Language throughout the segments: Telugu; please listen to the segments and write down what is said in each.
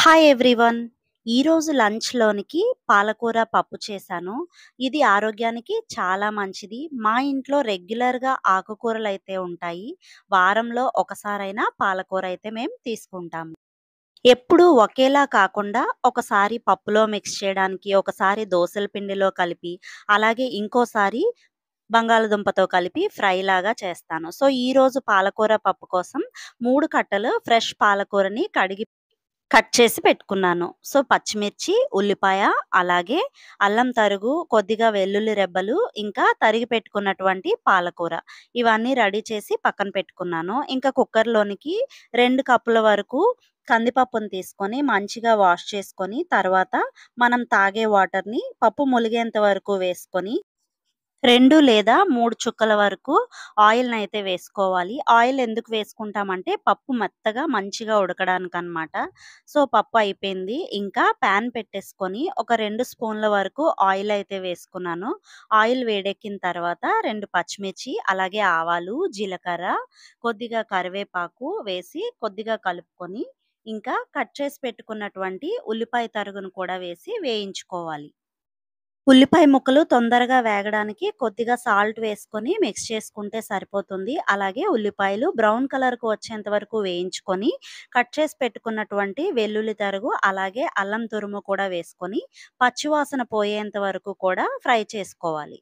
Hi everyone. ఈరోజు లంచ్‌లోనికి పాలకూర పప్పు చేశాను. ఇది ఆరోగ్యానికి చాలా మంచిది. మా ఇంట్లో రెగ్యులర్‌గా ఆకుకూరలైతే ఉంటాయి. వారంలో ఒకసారైనా పాలకూర అయితే మేము తీసుకుంటాము. ఎప్పుడూ ఒకేలా కాకుండా ఒకసారి పప్పులో మిక్స్ చేయడానికి, ఒకసారి దోసల పిండిలో కలిపి, అలాగే ఇంకోసారి బంగాళదుంపతో కలిపి ఫ్రైలాగా చేస్తాను. సో, ఈరోజు పాలకూర పప్పు కోసం 3 కట్టలు ఫ్రెష్ పాలకూరని కడిగి కట్ చేసి పెట్టుకున్నాను. సో, పచ్చిమిర్చి, ఉల్లిపాయ, అలాగే అల్లం తరుగు, కొద్దిగా వెల్లుల్లి రెబ్బలు, ఇంకా తరిగి పెట్టుకున్నటువంటి పాలకూర. ఇవన్నీ రెడీ చేసి పక్కన పెట్టుకున్నాను. ఇంకా కుక్కర్‌లోనికి 2 కప్పుల వరకు కందిపప్పును తీసుకొని మంచిగా వాష్ చేసుకొని, తర్వాత మనం తాగే వాటర్‌ని పప్పు ములిగేంత వరకు వేసుకొని 2 లేదా 3 చుక్కల వరకు ఆయిల్‌నైతే వేసుకోవాలి. ఆయిల్ ఎందుకు వేసుకుంటామంటే పప్పు మెత్తగా మంచిగా ఉడకడానికనమాట. సో, పప్పు అయిపోయింది. ఇంకా పాన్ పెట్టేసుకొని ఒక 2 స్పూన్ల వరకు ఆయిల్ అయితే వేసుకున్నాను. ఆయిల్ వేడెక్కిన తర్వాత 2 పచ్చిమిర్చి, అలాగే ఆవాలు, జీలకర్ర, కొద్దిగా కరివేపాకు వేసి కొద్దిగా కలుపుకొని, ఇంకా కట్ చేసి పెట్టుకున్నటువంటి ఉల్లిపాయ తరుగును కూడా వేసి వేయించుకోవాలి. ఉల్లిపాయ ముక్కలు తొందరగా వేగడానికి కొద్దిగా సాల్ట్ వేసుకొని మిక్స్ చేసుకుంటే సరిపోతుంది. అలాగే ఉల్లిపాయలు బ్రౌన్ కలర్‌కి వచ్చేంత వరకు వేయించుకొని, కట్ చేసి పెట్టుకున్నటువంటి వెల్లుల్లి తరుగు, అలాగే అల్లం తురుము కూడా వేసుకొని, పచ్చివాసన పోయేంత వరకు కూడా ఫ్రై చేసుకోవాలి.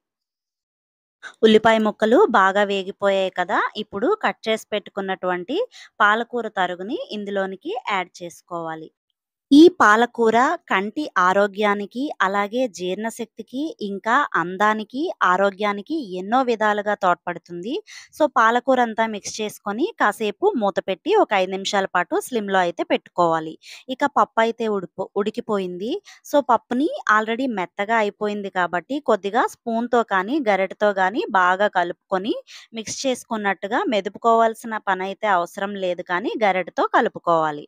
ఉల్లిపాయ ముక్కలు బాగా వేగిపోయాయి కదా! ఇప్పుడు కట్ చేసి పెట్టుకున్నటువంటి పాలకూర తరుగుని ఇందులోనికి యాడ్ చేసుకోవాలి. ఈ పాలకూర కంటి ఆరోగ్యానికి, అలాగే జీర్ణశక్తికి, ఇంకా అందానికి, ఆరోగ్యానికి ఎన్నో విధాలుగా తోడ్పడుతుంది. సో, పాలకూర అంతా మిక్స్ చేసుకొని కాసేపు మూత పెట్టి ఒక 5 నిమిషాల పాటు స్లిమ్‌లో అయితే పెట్టుకోవాలి. ఇక పప్పయితే ఉడికిపోయింది. సో, పప్పుని ఆల్రెడీ మెత్తగా అయిపోయింది కాబట్టి కొద్దిగా స్పూన్‌తో కానీ, గరిటెతో గానీ బాగా కలుపుకొని మిక్స్ చేసుకున్నట్టుగా మెదుపుకోవాల్సిన పనైతే అవసరం లేదు కానీ గరిటెతో కలుపుకోవాలి.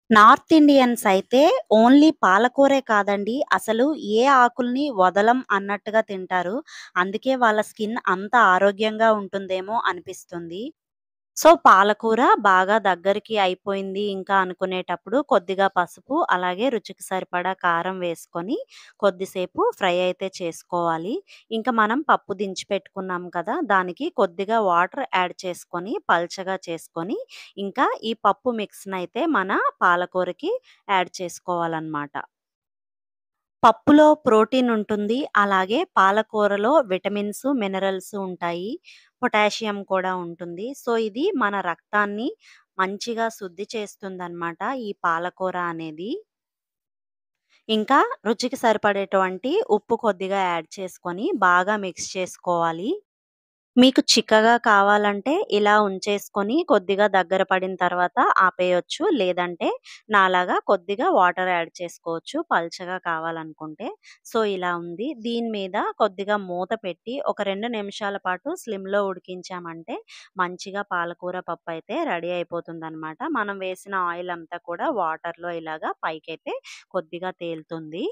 నార్త్ ఇండియన్స్ అయితే ఓన్లీ పాలకూరే కాదండి. అసలు ఏ ఆకుల్ని వదలం అన్నట్టుగా తింటారు. అందుకే వాళ్ళ స్కిన్ అంత ఆరోగ్యంగా ఉంటుందేమో అనిపిస్తుంది. సో, పాలకూర బాగా దగ్గరికి అయిపోయింది ఇంకా అనుకునేటప్పుడు కొద్దిగా పసుపు, అలాగే రుచికి సరిపడా కారం వేసుకొని కొద్దిసేపు ఫ్రై అయితే చేసుకోవాలి. ఇంకా మనం పప్పు దించి పెట్టుకున్నాం కదా! దానికి కొద్దిగా వాటర్ యాడ్ చేసుకొని పల్చగా చేసుకొని, ఇంకా ఈ పప్పు మిక్స్‌నయితే మన పాలకూరకి యాడ్ చేసుకోవాలనమాట. పప్పులో ప్రోటీన్ ఉంటుంది. అలాగే పాలకూరలో విటమిన్స్, మినరల్స్ ఉంటాయి. పొటాషియం కూడా ఉంటుంది. సో, ఇది మన రక్తాన్ని మంచిగా శుద్ధి చేస్తుందనమాట ఈ పాలకూర అనేది. ఇంకా రుచికి సరిపడేటువంటి ఉప్పు కొద్దిగా యాడ్ చేసుకొని బాగా మిక్స్ చేసుకోవాలి. మీకు చిక్కగా కావాలంటే ఇలా ఉంచేసుకొని కొద్దిగా దగ్గర పడిన తర్వాత ఆపేయొచ్చు. లేదంటే నాలాగా కొద్దిగా వాటర్ యాడ్ చేసుకోవచ్చు పల్చగా కావాలనుకుంటే. సో, ఇలా ఉంది. దీని మీద కొద్దిగా మూత పెట్టి ఒక 2 నిమిషాల పాటు స్లిమ్‌లో ఉడికించామంటే మంచిగా పాలకూర పప్పయితే రెడీ అయిపోతుందనమాట. మనం వేసిన ఆయిల్ అంతా కూడా వాటర్‌లో ఇలాగా పైకైతే కొద్దిగా తేలుతుంది.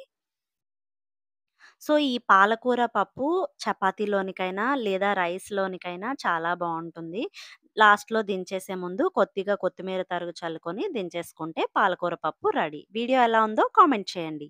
సో, ఈ పాలకూర పప్పు చపాతీలోనికైనా లేదా రైస్‌లోనికైనా చాలా బావుంటుంది. లాస్ట్‌లో దించేసే ముందు కొద్దిగా కొత్తిమీర తరుగు చల్లుకొని దించేసుకుంటే పాలకూర పప్పు రెడీ. వీడియో ఎలా ఉందో కామెంట్ చేయండి.